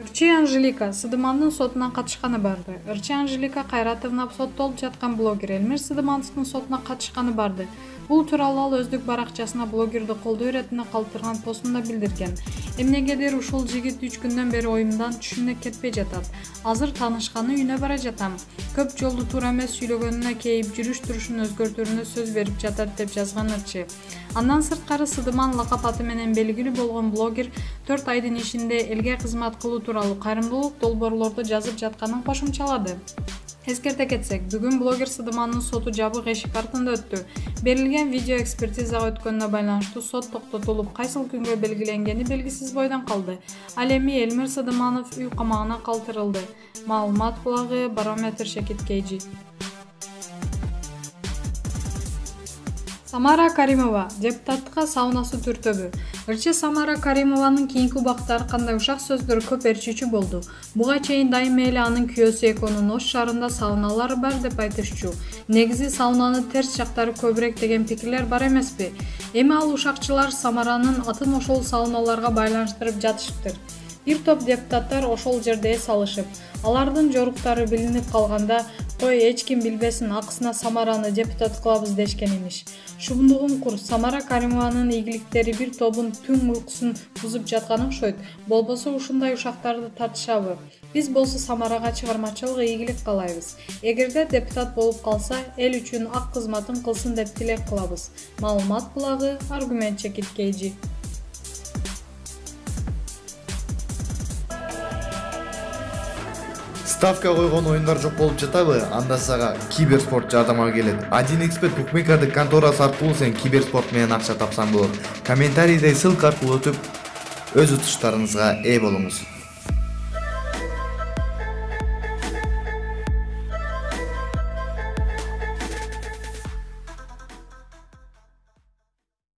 Ырчы Анжелика Сыдымандын сотуна катышканы барды. Ырчы Анжелика Кайратовна соттолуп жаткан блогер Эльмир Сыдымановдун сотуна катышканы барды. Бул тууралуу ал өздүк баракчасына блогерди колдоо иретине калтырган постунда билдирген. Эмнегедир ушул жигит 3 күндөн бери оюмдан түшүнө кетпей жатат. Азыр таанышканы үйүнө бара жатам. Көп жолду туура эмес сүйлөгөнүнө кейип жүрүш-турушун өзгөртүүрүнө сөз берип жатат деп жазган Ырчы. Андан сырткары Сыдыман лакап аты менен белгилүү болгон блогер 4 айдын ичинде элге кызмат кылуу тууралуу кайрымдуулук долбоорлорду жазып жатканын кошумчалады. Эскерте кетсек, бүгүн блогер Сыдымандын соту жабык эшик артында өттү. Берилген видео экспертизага өткөнүнө байланыштуу сот токтотулуп, кайсыл күнгө белгиленгени белгисиз бойдон калды. Ал эми Эльмир Сыдыманов үй камагына калтырылды. Маалымат булагы Барометр Шекит Кейджи. Самара Каримова депутаттыкка саунасы түртөбү. Ырчы Самара Каримованын кийинки убакта ар кандай ушак сөздөр көп ээрчүүчү болду. Буга чейин дайыма эле анын күйөөсү экөөнүн Ош шаарында сауналары бар деп айтышчу. Негизи саунанын терс жактары көбүрөөк деген пикирлер бар эмеспи? Эми ал ушакчылар Самаранын атын ошол сауналарга байланыштырып жатышыптыр. Бир топ депутаттар ошол жерде эс алышып, алардын жоруктары билинип калганда, кой эч ким билбесин, акысына Самараны депутат кылабыз дешкен имиш. Шумдугун кур, Самара Каримованын ийгиликтери бир тобун түн уйкусун бузуп жатканы окшойт. Болбосо ушундай ушактарды тартышабы? Биз болсо Самарага чыгармачылык ийгилик каалайбыз. Эгерде депутат болуп калса, эл үчүн ак кызматын кылсын деп тилек кылабыз. Маалымат булагы Аргумент Шекит Кейджи. Ставка койгон оюндар жок болуп жатабы? Анда сага Киберспорт жардамга келет. 1xbet букмекердик конторасы аркылуу сен Киберспорт менен акча тапсаң болот. Комментарийде ссылка аркылуу өтүп, өз утуштарыңызга ээ болуңуз.